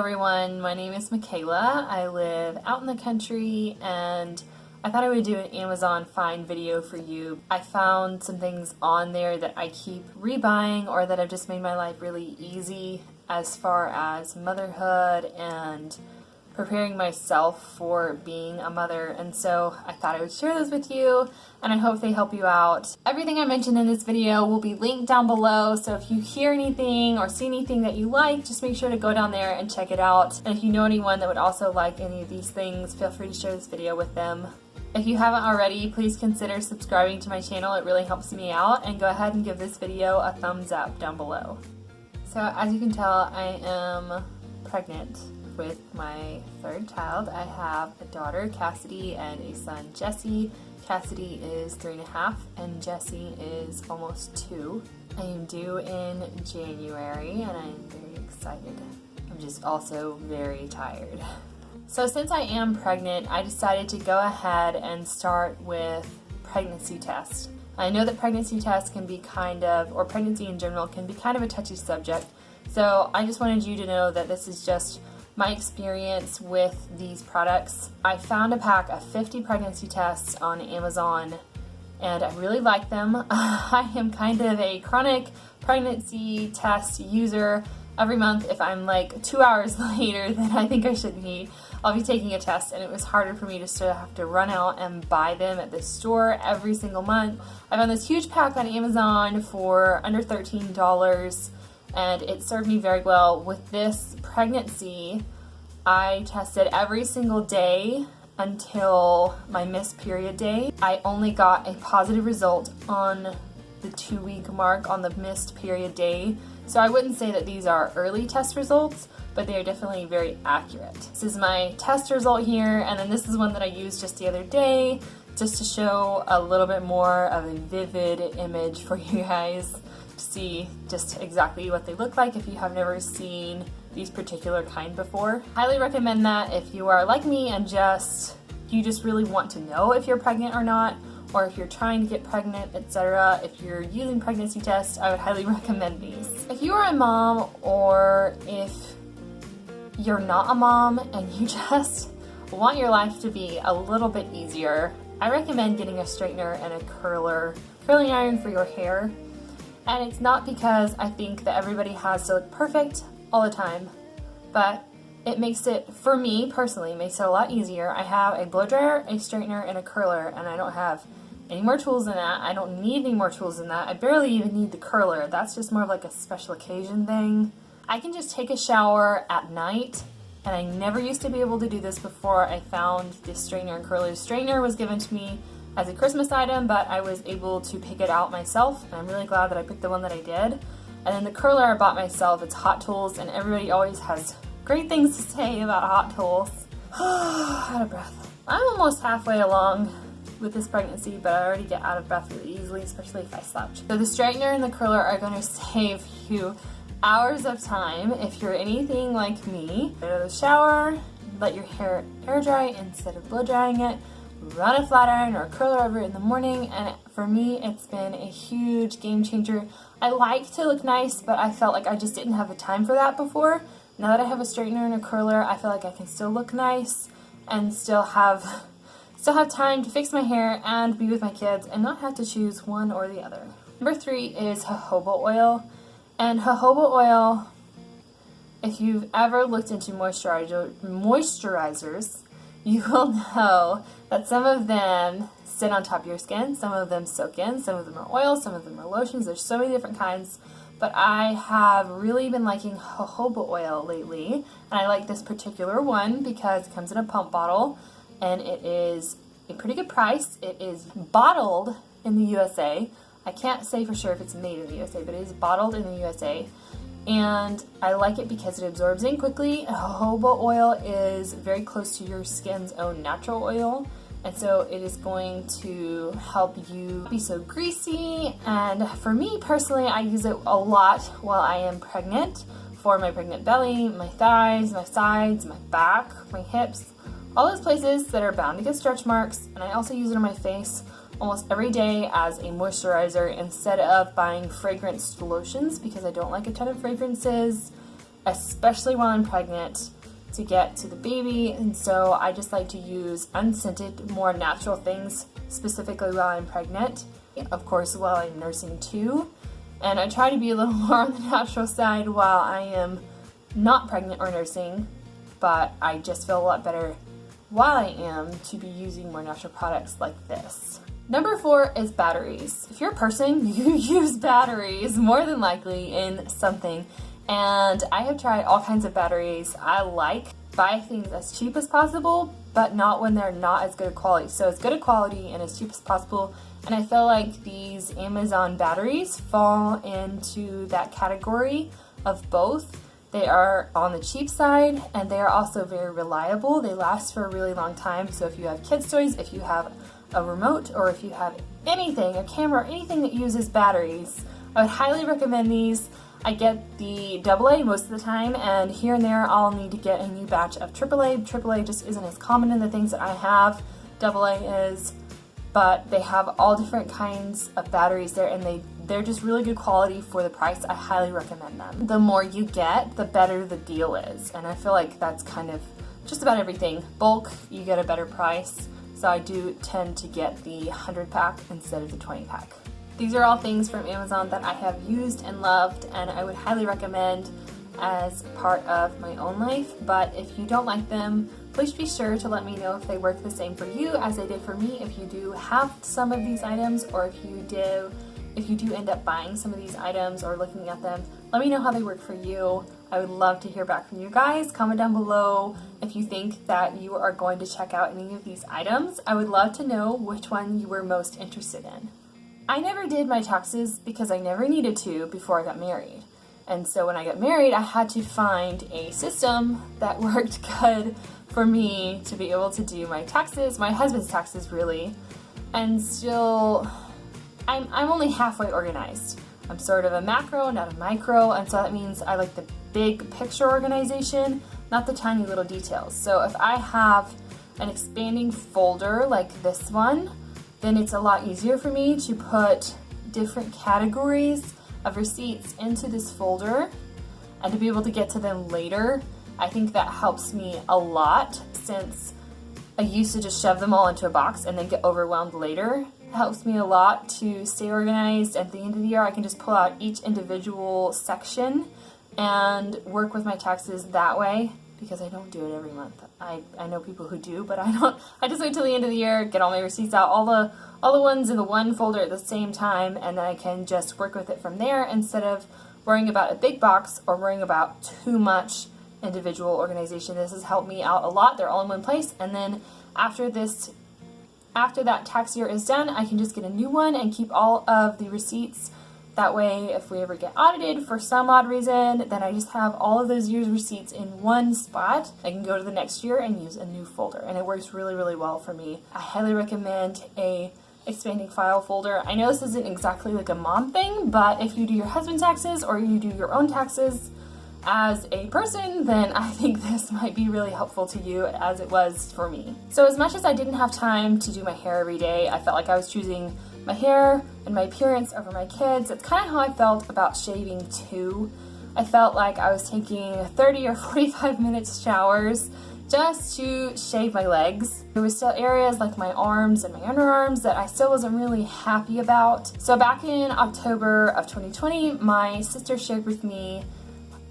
everyone, my name is Michaela. I live out in the country and I thought I would do an Amazon find video for you. I found some things on there that I keep rebuying or that have just made my life really easy as far as motherhood and preparing myself for being a mother, and so I thought I would share those with you and I hope they help you out. Everything I mentioned in this video will be linked down below, so if you hear anything or see anything that you like, just make sure to go down there and check it out. And if you know anyone that would also like any of these things, feel free to share this video with them. If you haven't already, please consider subscribing to my channel. It really helps me out, and go ahead and give this video a thumbs up down below. So as you can tell, I am pregnant with my third child. I have a daughter, Cassidy, and a son, Jesse. Cassidy is 3.5 and Jesse is almost 2. I am due in January and I'm very excited. I'm just also very tired. So since I am pregnant, I decided to go ahead and start with pregnancy tests. I know that pregnancy tests can be or pregnancy in general can be kind of a touchy subject. So I just wanted you to know that this is just my experience with these products. I found a pack of 50 pregnancy tests on Amazon and I really like them. I am kind of a chronic pregnancy test user. Every month, if I'm like 2 hours later than I think I should be, I'll be taking a test, and it was harder for me just to have to run out and buy them at the store every single month. I found this huge pack on Amazon for under $13. And it served me very well. With this pregnancy, I tested every single day until my missed period day. I only got a positive result on the 2-week mark on the missed period day. So I wouldn't say that these are early test results, but they are definitely very accurate. This is my test result here, and then this is one that I used just the other day, just to show a little bit more of a vivid image for you guys. See just exactly what they look like if you have never seen these particular kind before. Highly recommend that if you are like me and you just really want to know if you're pregnant or not, or if you're trying to get pregnant, etc. If you're using pregnancy tests, I would highly recommend these. If you are a mom, or if you're not a mom and you just want your life to be a little bit easier, I recommend getting a straightener and a curling iron for your hair. And it's not because I think that everybody has to look perfect all the time, but it makes it, for me personally, makes it a lot easier. I have a blow dryer, a straightener, and a curler, and I don't have any more tools than that. I don't need any more tools than that. I barely even need the curler. That's just more of like a special occasion thing. I can just take a shower at night, and I never used to be able to do this before I found this straightener and curler. The straightener was given to me as a Christmas item, but I was able to pick it out myself, and I'm really glad that I picked the one that I did. And then the curler I bought myself. It's Hot Tools, and everybody always has great things to say about Hot Tools. Out of breath. I'm almost halfway along with this pregnancy, but I already get out of breath really easily, especially if I slouch. So the straightener and the curler are going to save you hours of time if you're anything like me. Go to the shower, let your hair air dry instead of blow drying it, run a flat iron or a curler over it in the morning, and for me it's been a huge game changer. I like to look nice, but I felt like I just didn't have the time for that before. Now that I have a straightener and a curler, I feel like I can still look nice and still have time to fix my hair and be with my kids and not have to choose one or the other. Number 3 is jojoba oil. And jojoba oil, if you've ever looked into moisturizers, you will know that some of them sit on top of your skin, some of them soak in, some of them are oils, some of them are lotions. There's so many different kinds, but I have really been liking jojoba oil lately, and I like this particular one because it comes in a pump bottle, and it is a pretty good price. It is bottled in the USA. I can't say for sure if it's made in the USA, but it is bottled in the USA. And I like it because it absorbs in quickly. Jojoba oil is very close to your skin's own natural oil, and so it is going to help you be so greasy. And for me personally, I use it a lot while I am pregnant, for my pregnant belly, my thighs, my sides, my back, my hips, all those places that are bound to get stretch marks. And I also use it on my face almost every day as a moisturizer instead of buying fragranced lotions, because I don't like a ton of fragrances. especially while I'm pregnant, to get to the baby. And so I just like to use unscented, more natural things, specifically while I'm pregnant. Of course, while I'm nursing too. And I try to be a little more on the natural side while I am not pregnant or nursing, but I just feel a lot better while I am to be using more natural products like this. Number 4 is batteries. If you're a person, you use batteries more than likely in something. And I have tried all kinds of batteries. I like buy things as cheap as possible, but not when they're not as good a quality. So as good a quality and as cheap as possible. And I feel like these Amazon batteries fall into that category of both. They are on the cheap side and they are also very reliable. They last for a really long time. So if you have kids' toys, if you have a remote, or if you have anything, a camera, or anything that uses batteries, I would highly recommend these. I get the AA most of the time, and here and there I'll need to get a new batch of AAA. AAA just isn't as common in the things that I have. AA is, but they have all different kinds of batteries there, and they're just really good quality for the price. I highly recommend them. The more you get, the better the deal is, and I feel like that's kind of just about everything. Bulk, you get a better price, so I do tend to get the 100 pack instead of the 20 pack. These are all things from Amazon that I have used and loved, and I would highly recommend as part of my own life. But if you don't like them, please be sure to let me know if they work the same for you as they did for me. If you do have some of these items, or if you do end up buying some of these items or looking at them, let me know how they work for you. I would love to hear back from you guys. Comment down below if you think that you are going to check out any of these items. I would love to know which one you were most interested in. I never did my taxes because I never needed to before I got married. And so when I got married, I had to find a system that worked good for me to be able to do my taxes, my husband's taxes really. And still, I'm only halfway organized. I'm sort of a macro, not a micro, and so that means I like the big picture organization, not the tiny little details. So if I have an expanding folder like this one, then it's a lot easier for me to put different categories of receipts into this folder and to be able to get to them later. I think that helps me a lot, since I used to just shove them all into a box and then get overwhelmed later. It helps me a lot to stay organized. At the end of the year, I can just pull out each individual section and work with my taxes that way, because I don't do it every month. I know people who do, but I don't. I just wait till the end of the year, get all my receipts out, all the ones in the one folder at the same time, and then I can just work with it from there instead of worrying about a big box or worrying about too much individual organization. This has helped me out a lot. They're all in one place, and then after that tax year is done, I can just get a new one and keep all of the receipts. That way, if we ever get audited for some odd reason, then I just have all of those year's receipts in one spot. I can go to the next year and use a new folder, and it works really, really well for me. I highly recommend a expanding file folder. I know this isn't exactly like a mom thing, but if you do your husband's taxes or you do your own taxes as a person, then I think this might be really helpful to you, as it was for me. So as much as I didn't have time to do my hair every day, I felt like I was choosing my hair and my appearance over my kids. That's kind of how I felt about shaving too. I felt like I was taking 30 or 45 minutes showers just to shave my legs. There were still areas like my arms and my underarms that I still wasn't really happy about. So back in October of 2020, my sister shared with me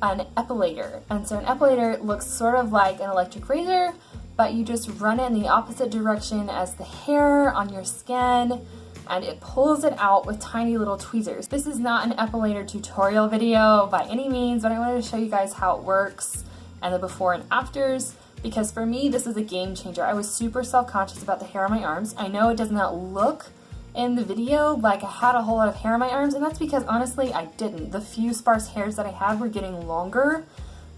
an epilator. And so an epilator looks sort of like an electric razor, but you just run it in the opposite direction as the hair on your skin, and it pulls it out with tiny little tweezers. This is not an epilator tutorial video by any means, but I wanted to show you guys how it works and the before and afters, because for me, this is a game changer. I was super self-conscious about the hair on my arms. I know it does not look in the video like I had a whole lot of hair on my arms, and that's because honestly, I didn't. The few sparse hairs that I had were getting longer,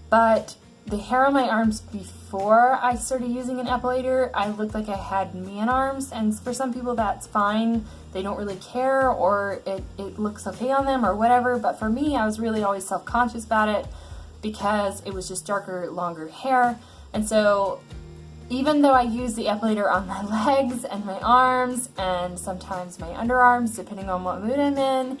but the hair on my arms before I started using an epilator, I looked like I had man arms, and for some people that's fine. They don't really care, or it looks okay on them or whatever, but for me, I was really always self-conscious about it because it was just darker, longer hair. And so even though I use the epilator on my legs and my arms and sometimes my underarms, depending on what mood I'm in,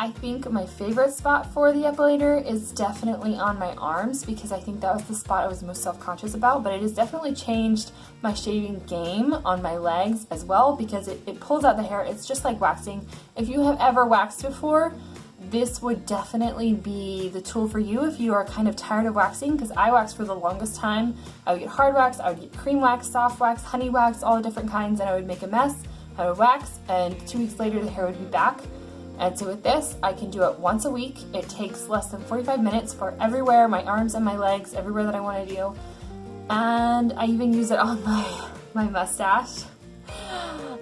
I think my favorite spot for the epilator is definitely on my arms, because I think that was the spot I was most self-conscious about, but it has definitely changed my shaving game on my legs as well, because it pulls out the hair. It's just like waxing. If you have ever waxed before, this would definitely be the tool for you if you are kind of tired of waxing, because I waxed for the longest time. I would get hard wax, I would get cream wax, soft wax, honey wax, all the different kinds, and I would make a mess. I would wax, and 2 weeks later the hair would be back. And so with this, I can do it once a week. It takes less than 45 minutes for everywhere, my arms and my legs, everywhere that I want to do. And I even use it on my mustache.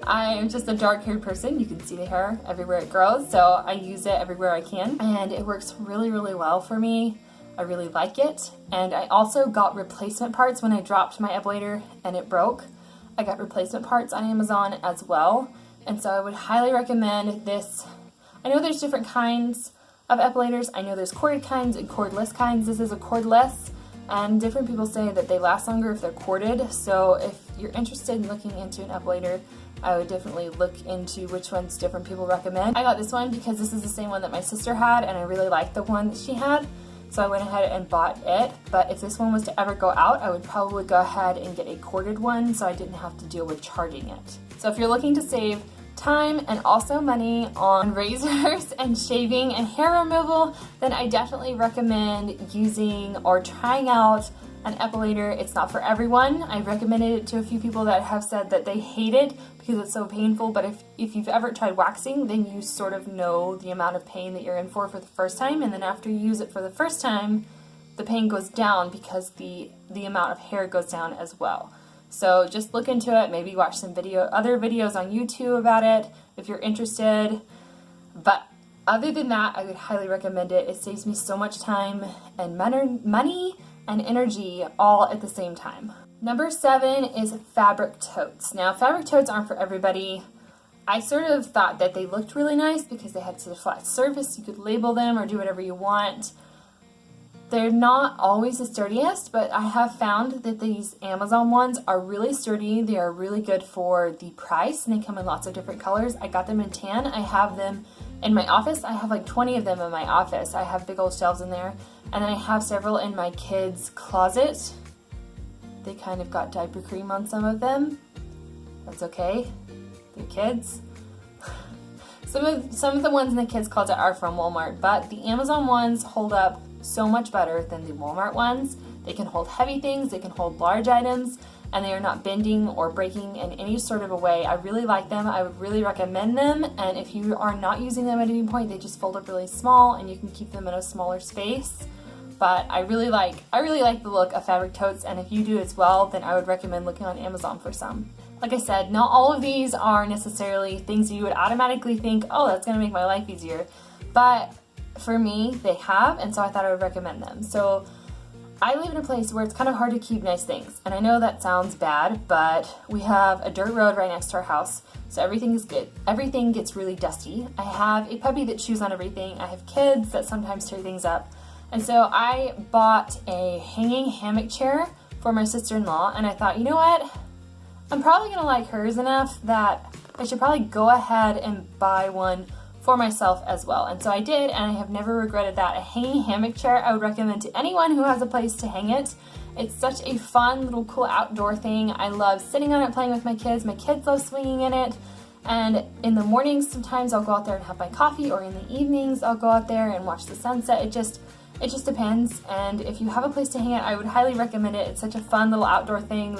I am just a dark-haired person. You can see the hair everywhere it grows, so I use it everywhere I can. And it works really, really well for me. I really like it. And I also got replacement parts when I dropped my epilator and it broke. I got replacement parts on Amazon as well. And so I would highly recommend this. I know there's different kinds of epilators. I know there's corded kinds and cordless kinds. This is a cordless, and different people say that they last longer if they're corded. So if you're interested in looking into an epilator, I would definitely look into which ones different people recommend. I got this one because this is the same one that my sister had, and I really liked the one that she had. So I went ahead and bought it. But if this one was to ever go out, I would probably go ahead and get a corded one so I didn't have to deal with charging it. So if you're looking to save time and also money on razors and shaving and hair removal, then I definitely recommend using or trying out an epilator. It's not for everyone. I've recommended it to a few people that have said that they hate it because it's so painful, but if you've ever tried waxing, then you sort of know the amount of pain that you're in for the first time, and then after you use it for the first time, the pain goes down because the amount of hair goes down as well. So just look into it, maybe watch some other videos on YouTube about it if you're interested. But other than that, I would highly recommend it. It saves me so much time and money and energy all at the same time. Number 7 is fabric totes. Now, fabric totes aren't for everybody. I sort of thought that they looked really nice because they had such a flat surface. You could label them or do whatever you want. They're not always the sturdiest, but I have found that these Amazon ones are really sturdy. They are really good for the price, and they come in lots of different colors. I got them in tan. I have them in my office. I have like 20 of them in my office. I have big old shelves in there. And then I have several in my kids' closet. They kind of got diaper cream on some of them. That's okay. They're kids. Some of the ones in the kids' closet are from Walmart, but the Amazon ones hold up so much better than the Walmart ones. They can hold heavy things, they can hold large items, and they are not bending or breaking in any sort of a way. I really like them. I would really recommend them, and if you are not using them at any point, they just fold up really small and you can keep them in a smaller space. But I really like the look of fabric totes, and if you do as well, then I would recommend looking on Amazon for some. Like I said, not all of these are necessarily things you would automatically think, oh, that's gonna make my life easier. But for me, they have, and so I thought I would recommend them. So I live in a place where it's kind of hard to keep nice things, and I know that sounds bad, but we have a dirt road right next to our house, so everything is good. Everything gets really dusty. I have a puppy that chews on everything. I have kids that sometimes tear things up, and so I bought a hanging hammock chair for my sister-in-law, and I thought, you know what? I'm probably gonna like hers enough that I should probably go ahead and buy one for myself as well. And so I did, and I have never regretted that. A hanging hammock chair I would recommend to anyone who has a place to hang it. It's such a fun little cool outdoor thing. I love sitting on it playing with my kids. My kids love swinging in it. And in the mornings sometimes I'll go out there and have my coffee, or in the evenings I'll go out there and watch the sunset. It just depends. And if you have a place to hang it, I would highly recommend it. It's such a fun little outdoor thing.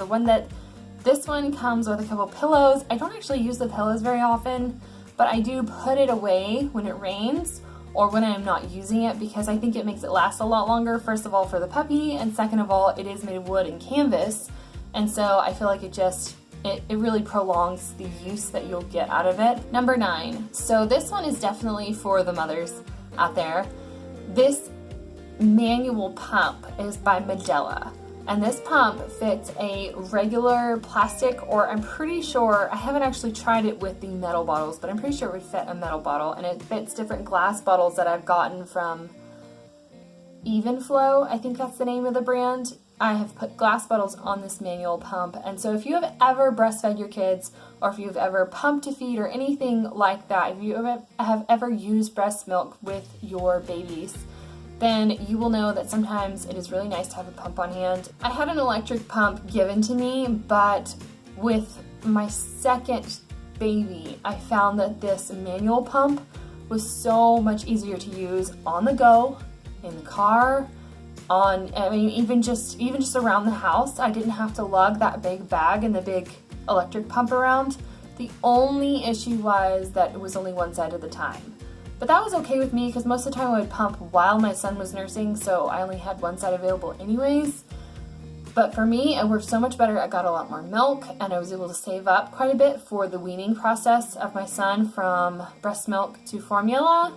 This one comes with a couple pillows. I don't actually use the pillows very often, but I do put it away when it rains or when I'm not using it, because I think it makes it last a lot longer. First of all, for the puppy, and second of all, it is made of wood and canvas, and so I feel like it really prolongs the use that you'll get out of it. Number 9. So this one is definitely for the mothers out there. This manual pump is by Medela. And this pump fits a regular plastic, or I'm pretty sure, I haven't actually tried it with the metal bottles, but I'm pretty sure it would fit a metal bottle, and it fits different glass bottles that I've gotten from Even Flow, I think that's the name of the brand. I have put glass bottles on this manual pump, and so if you have ever breastfed your kids, or if you've ever pumped to feed or anything like that, if you have ever used breast milk with your babies, then you will know that sometimes it is really nice to have a pump on hand. I had an electric pump given to me, but with my second baby, I found that this manual pump was so much easier to use on the go, in the car, even just around the house. I didn't have to lug that big bag and the big electric pump around. The only issue was that it was only one side at the time. But that was okay with me because most of the time I would pump while my son was nursing, so I only had one side available anyways. But for me, it worked so much better. I got a lot more milk, and I was able to save up quite a bit for the weaning process of my son from breast milk to formula.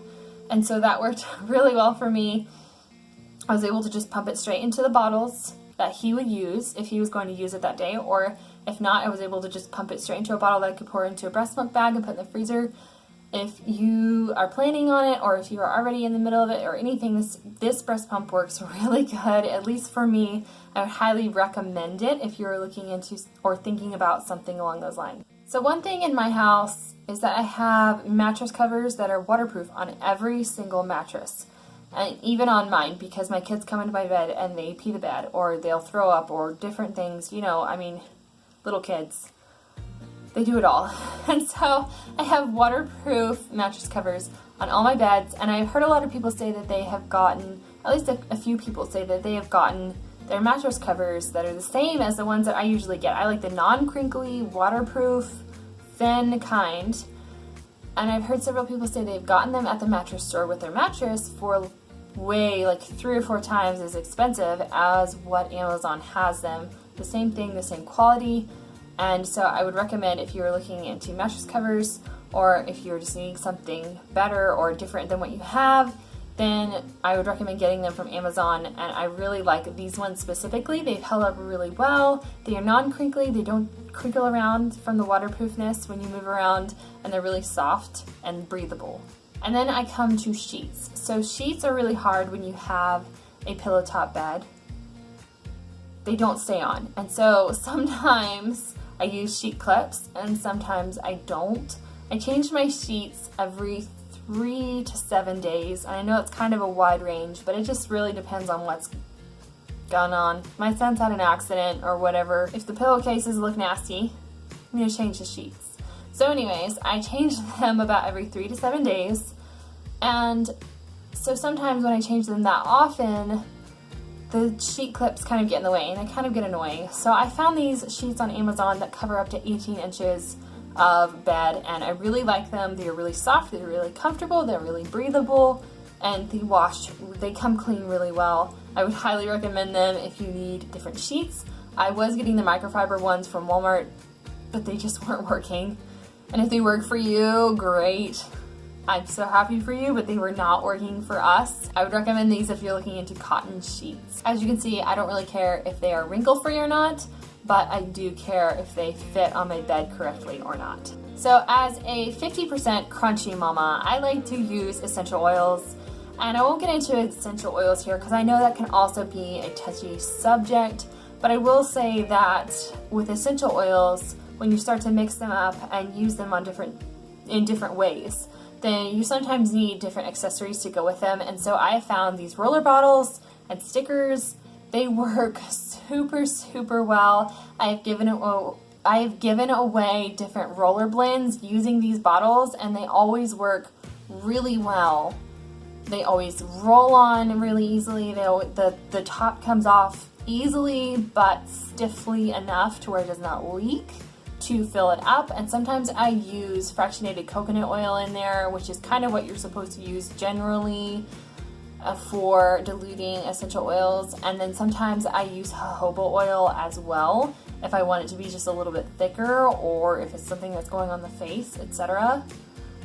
And so that worked really well for me. I was able to just pump it straight into the bottles that he would use if he was going to use it that day, or if not, I was able to just pump it straight into a bottle that I could pour into a breast milk bag and put in the freezer. If you are planning on it, or if you are already in the middle of it or anything, this breast pump works really good, at least for me. I would highly recommend it if you're looking into or thinking about something along those lines. So one thing in my house is that I have mattress covers that are waterproof on every single mattress. And even on mine, because my kids come into my bed and they pee the bed, or they'll throw up, or different things, little kids. They do it all. And so I have waterproof mattress covers on all my beds, and I've heard a lot of people say that they have gotten, at least a few people say that they have gotten their mattress covers that are the same as the ones that I usually get. I like the non-crinkly, waterproof, thin kind. And I've heard several people say they've gotten them at the mattress store with their mattress for way, like 3 or 4 times as expensive as what Amazon has them. The same thing, the same quality. And so I would recommend, if you're looking into mattress covers, or if you're just needing something better or different than what you have, then I would recommend getting them from Amazon. And I really like these ones specifically. They've held up really well. They are non-crinkly. They don't crinkle around from the waterproofness when you move around, and they're really soft and breathable. And then I come to sheets. So sheets are really hard when you have a pillow top bed. They don't stay on. And so sometimes I use sheet clips and sometimes I don't. I change my sheets every 3 to 7 days. And I know it's kind of a wide range, but it just really depends on what's going on. My son's had an accident or whatever. If the pillowcases look nasty, I'm gonna change the sheets. So anyways, I change them about every 3 to 7 days. And so sometimes when I change them that often, the sheet clips kind of get in the way and they kind of get annoying. So I found these sheets on Amazon that cover up to 18 inches of bed, and I really like them. They're really soft, they're really comfortable, they're really breathable, and they come clean really well. I would highly recommend them if you need different sheets. I was getting the microfiber ones from Walmart, but they just weren't working. And if they work for you, great. I'm so happy for you, but they were not working for us. I would recommend these if you're looking into cotton sheets. As you can see, I don't really care if they are wrinkle-free or not, but I do care if they fit on my bed correctly or not. So as a 50% crunchy mama, I like to use essential oils. And I won't get into essential oils here because I know that can also be a touchy subject, but I will say that with essential oils, when you start to mix them up and use them in different ways, then you sometimes need different accessories to go with them. And so I have found these roller bottles and stickers, they work super, super well. I have given away different roller blends using these bottles, and they always work really well. They always roll on really easily. The top comes off easily, but stiffly enough to where it does not leak to fill it up. And sometimes I use fractionated coconut oil in there, which is kind of what you're supposed to use generally for diluting essential oils. And then sometimes I use jojoba oil as well if I want it to be just a little bit thicker, or if it's something that's going on the face, etc.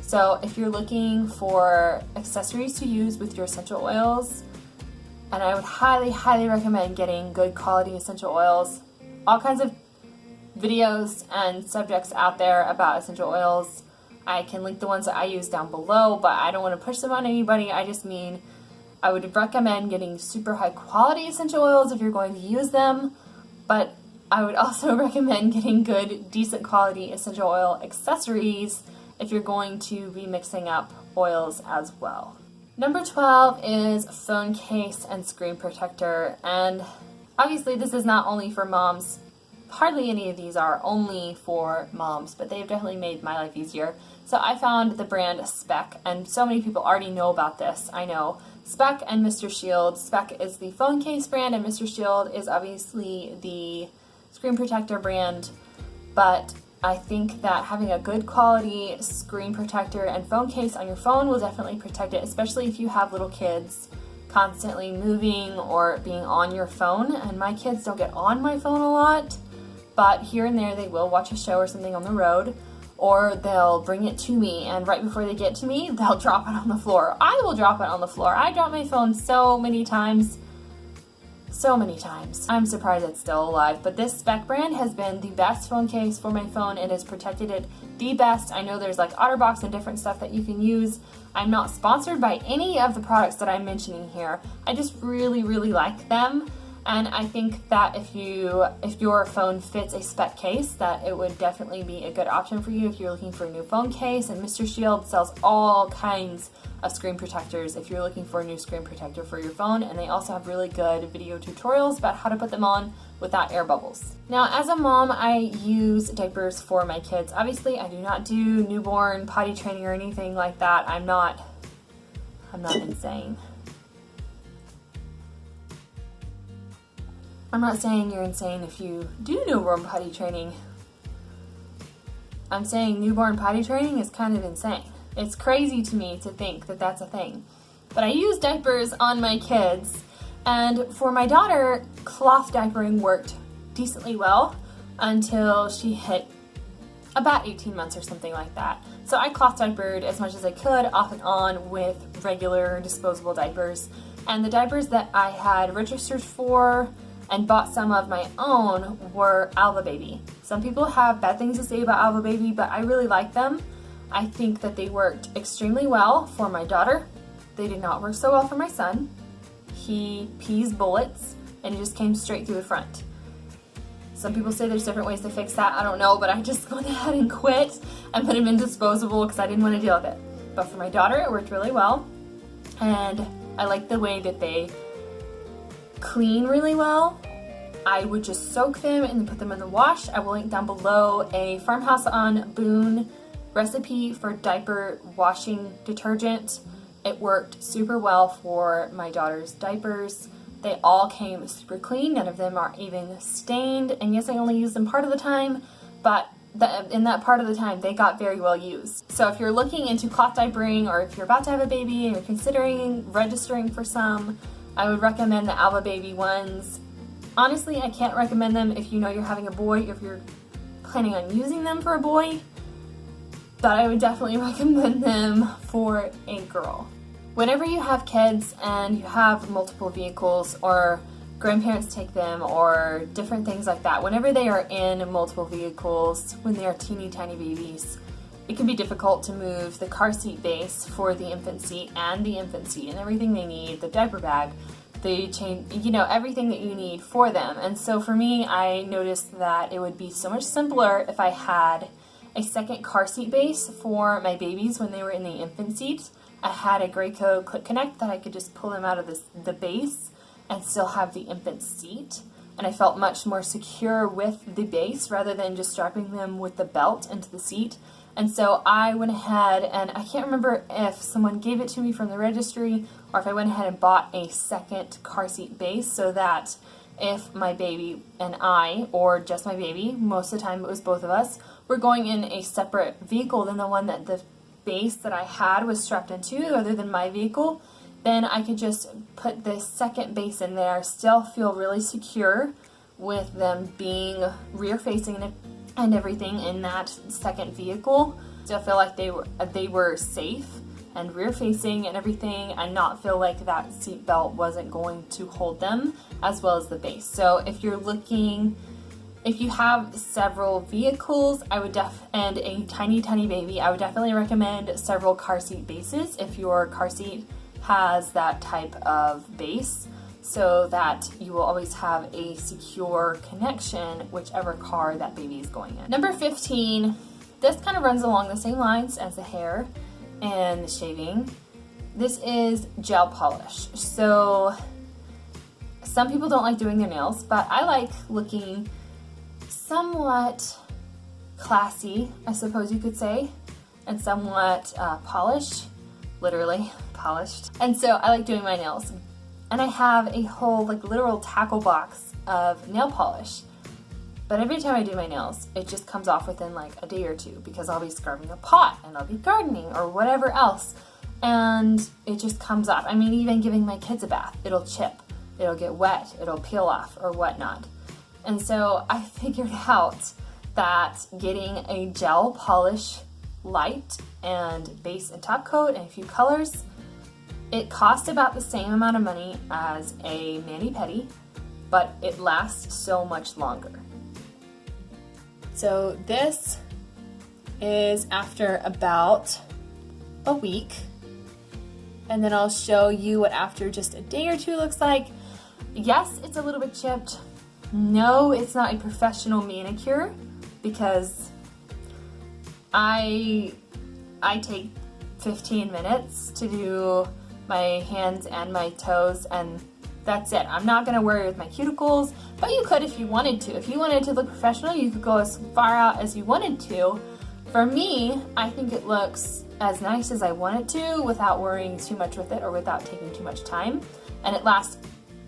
So if you're looking for accessories to use with your essential oils, and I would highly, highly recommend getting good quality essential oils. All kinds of videos and subjects out there about essential oils. I can link the ones that I use down below, but I don't want to push them on anybody. I just mean I would recommend getting super high quality essential oils if you're going to use them, but I would also recommend getting good, decent quality essential oil accessories if you're going to be mixing up oils as well. Number 12 is phone case and screen protector, and obviously this is not only for moms. Hardly any of these are only for moms, but they've definitely made my life easier. So I found the brand Speck, and so many people already know about this, I know. Speck and Mr. Shield. Speck is the phone case brand, and Mr. Shield is obviously the screen protector brand, but I think that having a good quality screen protector and phone case on your phone will definitely protect it, especially if you have little kids constantly moving or being on your phone. And my kids don't get on my phone a lot, but here and there they will watch a show or something on the road, or they'll bring it to me, and right before they get to me, they'll drop it on the floor. I will drop it on the floor. I dropped my phone so many times. I'm surprised it's still alive, but this Speck brand has been the best phone case for my phone. It has protected it the best. I know there's like OtterBox and different stuff that you can use. I'm not sponsored by any of the products that I'm mentioning here. I just really, really like them. And I think that if your phone fits a Speck case, that it would definitely be a good option for you if you're looking for a new phone case. And Mr. Shield sells all kinds of screen protectors if you're looking for a new screen protector for your phone, and they also have really good video tutorials about how to put them on without air bubbles. Now, as a mom, I use diapers for my kids. Obviously, I do not do newborn potty training or anything like that. I'm not insane. I'm not saying you're insane if you do newborn potty training. I'm saying newborn potty training is kind of insane. It's crazy to me to think that that's a thing. But I use diapers on my kids, and for my daughter, cloth diapering worked decently well until she hit about 18 months or something like that. So I cloth diapered as much as I could off and on with regular disposable diapers. And the diapers that I had registered for and bought some of my own were Alva Baby. Some people have bad things to say about Alva Baby, but I really like them. I think that they worked extremely well for my daughter. They did not work so well for my son. He pees bullets and he just came straight through the front. Some people say there's different ways to fix that. I don't know, but I just went ahead and quit and put him in disposable because I didn't want to deal with it. But for my daughter, it worked really well. And I like the way that they clean really well. I would just soak them and then put them in the wash. I will link down below a Farmhouse on Boone recipe for diaper washing detergent. It worked super well for my daughter's diapers. They all came super clean. None of them are even stained. And yes, I only used them part of the time, but in that part of the time, they got very well used. So if you're looking into cloth diapering, or if you're about to have a baby and you're considering registering for some, I would recommend the Alva Baby ones. Honestly, I can't recommend them if you know you're having a boy, if you're planning on using them for a boy, but I would definitely recommend them for a girl. Whenever you have kids and you have multiple vehicles, or grandparents take them, or different things like that, whenever they are in multiple vehicles, when they are teeny tiny babies, it can be difficult to move the Carseat Base for the infant seat and everything they need, the diaper bag, they change, everything that you need for them. And so for me, I noticed that it would be so much simpler if I had a second car seat base for my babies when they were in the infant seat. I had a Graco Click Connect that I could just pull them out of the base and still have the infant seat. And I felt much more secure with the base rather than just strapping them with the belt into the seat. And so I went ahead, and I can't remember if someone gave it to me from the registry or if I went ahead and bought a second car seat base, so that if my baby and I, or just my baby, most of the time it was both of us, were going in a separate vehicle than the one that the base that I had was strapped into, other than my vehicle, then I could just put the second base in there, still feel really secure with them being rear facing and everything in that second vehicle. Still feel like they were safe and rear facing and everything, and not feel like that seat belt wasn't going to hold them, as well as the base. So if you have several vehicles, and a tiny baby, I would definitely recommend several car seat bases if your car seat has that type of base so that you will always have a secure connection whichever car that baby is going in. Number 15, this kind of runs along the same lines as the hair and the shaving. This is gel polish. So some people don't like doing their nails, but I like looking somewhat classy, I suppose you could say, and somewhat polished, literally polished. And so I like doing my nails. And I have a whole literal tackle box of nail polish. But every time I do my nails, it just comes off within a day or two because I'll be scrubbing a pot and I'll be gardening or whatever else. And it just comes off. I mean, even giving my kids a bath, it'll chip, it'll get wet, it'll peel off or whatnot. And so I figured out that getting a gel polish light and base and top coat and a few colors, it costs about the same amount of money as a mani-pedi, but it lasts so much longer. So this is after about a week, and then I'll show you what after just a day or two looks like. Yes, it's a little bit chipped. No, it's not a professional manicure because I take 15 minutes to do my hands and my toes, and that's it. I'm not gonna worry with my cuticles, but you could if you wanted to. If you wanted to look professional, you could go as far out as you wanted to. For me, I think it looks as nice as I want it to without worrying too much with it or without taking too much time. And it lasts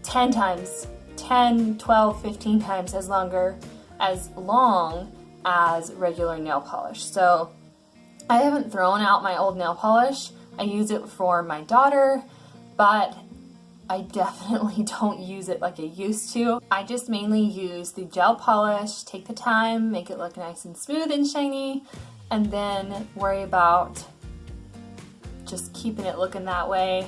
10 times, 10, 12, 15 times as long as regular nail polish. So I haven't thrown out my old nail polish. I use it for my daughter, but I definitely don't use it like I used to. I just mainly use the gel polish, take the time, make it look nice and smooth and shiny, and then worry about just keeping it looking that way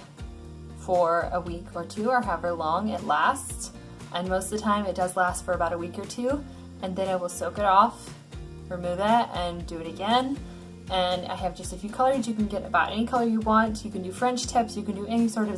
for a week or two or however long it lasts. And most of the time it does last for about a week or two, and then I will soak it off, remove it, and do it again. And I have just a few colors. You can get about any color you want. You can do French tips. You can do any sort of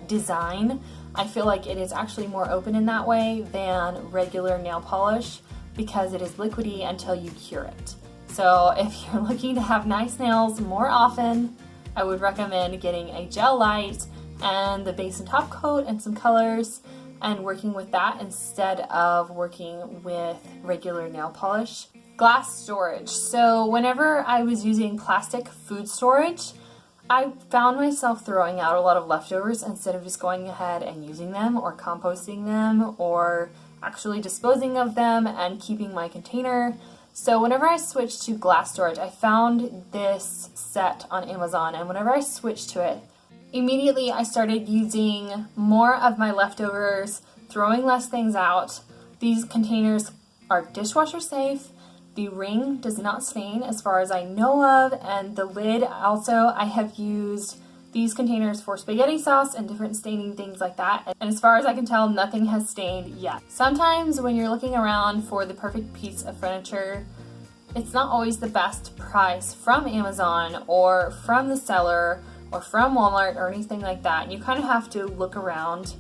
design. I feel like it is actually more open in that way than regular nail polish because it is liquidy until you cure it. So if you're looking to have nice nails more often, I would recommend getting a gel light and the base and top coat and some colors and working with that instead of working with regular nail polish. Glass storage. So whenever I was using plastic food storage, I found myself throwing out a lot of leftovers instead of just going ahead and using them or composting them or actually disposing of them and keeping my container. So whenever I switched to glass storage, I found this set on Amazon, and whenever I switched to it, immediately I started using more of my leftovers, throwing less things out. These containers are dishwasher safe. The ring does not stain as far as I know of, and the lid also, I have used these containers for spaghetti sauce and different staining things like that, and as far as I can tell, nothing has stained yet. Sometimes when you're looking around for the perfect piece of furniture, it's not always the best price from Amazon or from the seller or from Walmart or anything like that, and you kind of have to look around.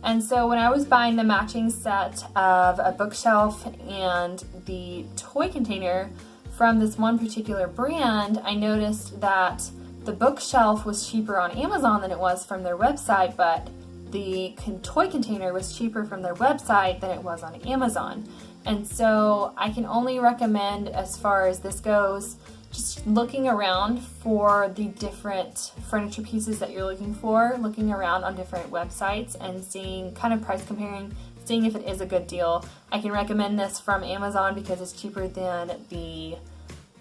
And so when I was buying the matching set of a bookshelf and the toy container from this one particular brand, I noticed that the bookshelf was cheaper on Amazon than it was from their website, but the toy container was cheaper from their website than it was on Amazon. And so I can only recommend, as far as this goes, just looking around for the different furniture pieces that you're looking for, looking around on different websites and seeing, kind of price comparing, seeing if it is a good deal. I can recommend this from Amazon because it's cheaper than the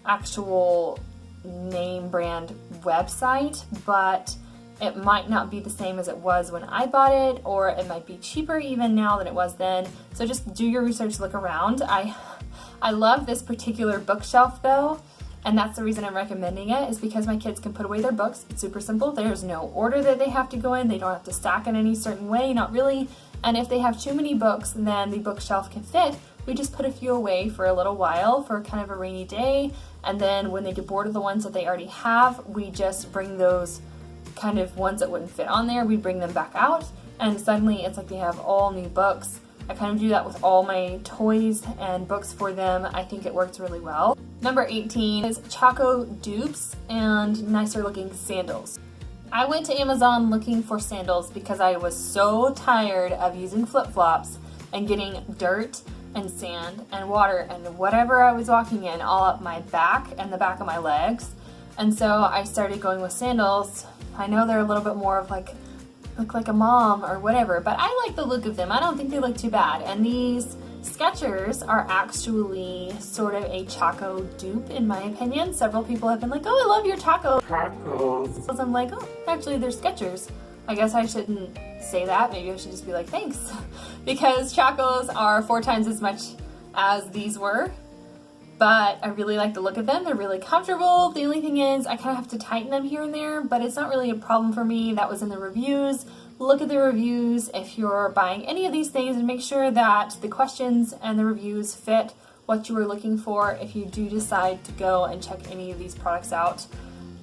actual name brand website, but it might not be the same as it was when I bought it, or it might be cheaper even now than it was then. So just do your research, look around. I love this particular bookshelf though. And that's the reason I'm recommending it, is because my kids can put away their books. It's super simple. There's no order that they have to go in. They don't have to stack in any certain way, not really. And if they have too many books, then the bookshelf can fit. We just put a few away for a little while for kind of a rainy day. And then when they get bored of the ones that they already have, we just bring those kind of ones that wouldn't fit on there, we'd bring them back out, and suddenly it's like they have all new books. I kind of do that with all my toys and books for them. I think it works really well. Number 18 is Choco dupes and nicer looking sandals. I went to Amazon looking for sandals because I was so tired of using flip-flops and getting dirt and sand and water and whatever I was walking in all up my back and the back of my legs. And so I started going with sandals. I know they're a little bit more of like, look like a mom or whatever, but I like the look of them. I don't think they look too bad. And these Skechers are actually sort of a Choco dupe in my opinion. Several people have been like, oh, I love your Chacos. So I'm like, oh, actually they're Skechers. I guess I shouldn't say that. Maybe I should just be like, thanks. Because Chacos are 4 times as much as these were. But I really like the look of them. They're really comfortable. The only thing is I kind of have to tighten them here and there, but it's not really a problem for me. That was in the reviews. Look at the reviews if you're buying any of these things and make sure that the questions and the reviews fit what you were looking for if you do decide to go and check any of these products out.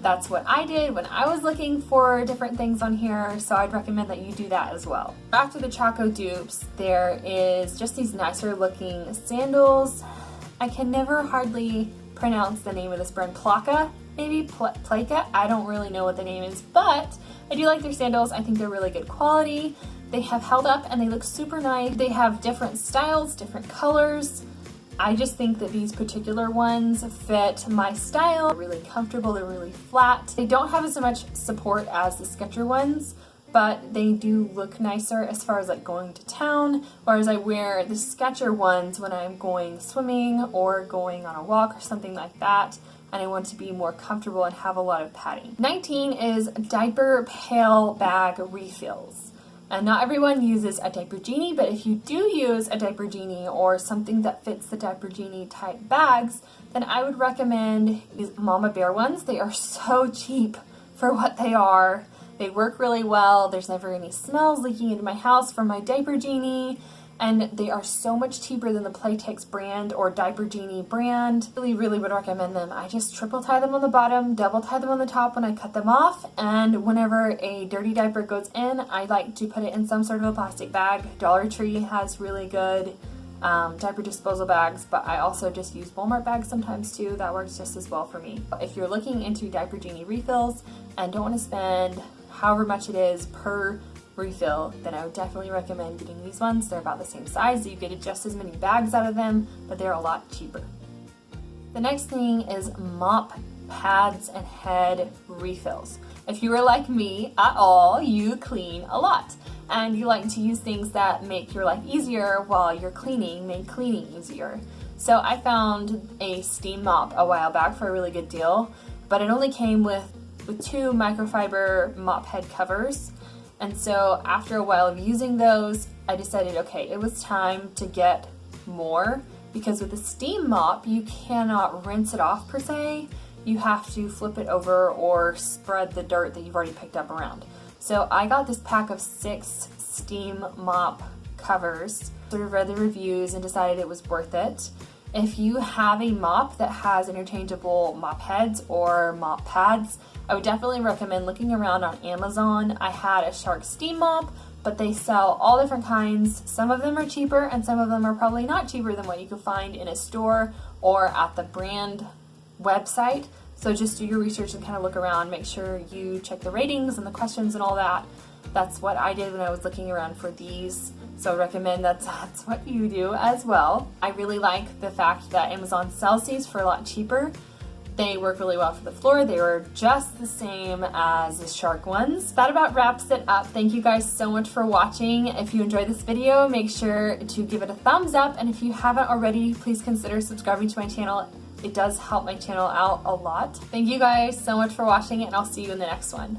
That's what I did when I was looking for different things on here, so I'd recommend that you do that as well. After the Choco dupes, there is just these nicer looking sandals. I can never hardly pronounce the name of this brand. Plaka, maybe? Plaka? I don't really know what the name is, but I do like their sandals. I think they're really good quality. They have held up and they look super nice. They have different styles, different colors. I just think that these particular ones fit my style. They're really comfortable, they're really flat. They don't have as much support as the Skechers ones, but they do look nicer as far as like going to town, whereas I wear the Skechers ones when I'm going swimming or going on a walk or something like that, and I want to be more comfortable and have a lot of padding. 19 is diaper pail bag refills. And not everyone uses a diaper genie, but if you do use a diaper genie or something that fits the diaper genie type bags, then I would recommend these Mama Bear ones. They are so cheap for what they are. They work really well. There's never any smells leaking into my house from my diaper genie, and they are so much cheaper than the Playtex brand or Diaper Genie brand. Really would recommend them. I just triple tie them on the bottom, double tie them on the top when I cut them off, and whenever a dirty diaper goes in, I like to put it in some sort of a plastic bag. Dollar Tree has really good diaper disposal bags, but I also just use Walmart bags sometimes too. That works just as well for me. If you're looking into Diaper Genie refills and don't want to spend however much it is per refill, then I would definitely recommend getting these ones. They're about the same size. You get just as many bags out of them, but they're a lot cheaper. The next thing is mop pads and head refills. If you are like me at all, you clean a lot and you like to use things that make your life easier while you're cleaning, make cleaning easier. So I found a steam mop a while back for a really good deal, but it only came with 2 microfiber mop head covers. And so after a while of using those, I decided, okay, it was time to get more, because with a steam mop, you cannot rinse it off per se. You have to flip it over or spread the dirt that you've already picked up around. So I got this pack of 6 steam mop covers, sort of read the reviews and decided it was worth it. If you have a mop that has interchangeable mop heads or mop pads, I would definitely recommend looking around on Amazon. I had a Shark steam mop, but they sell all different kinds. Some of them are cheaper and some of them are probably not cheaper than what you could find in a store or at the brand website. So just do your research and kind of look around, make sure you check the ratings and the questions and all that. That's what I did when I was looking around for these. So I recommend that's what you do as well. I really like the fact that Amazon sells these for a lot cheaper. They work really well for the floor. They were just the same as the Shark ones. That about wraps it up. Thank you guys so much for watching. If you enjoyed this video, make sure to give it a thumbs up. And if you haven't already, please consider subscribing to my channel. It does help my channel out a lot. Thank you guys so much for watching, and I'll see you in the next one.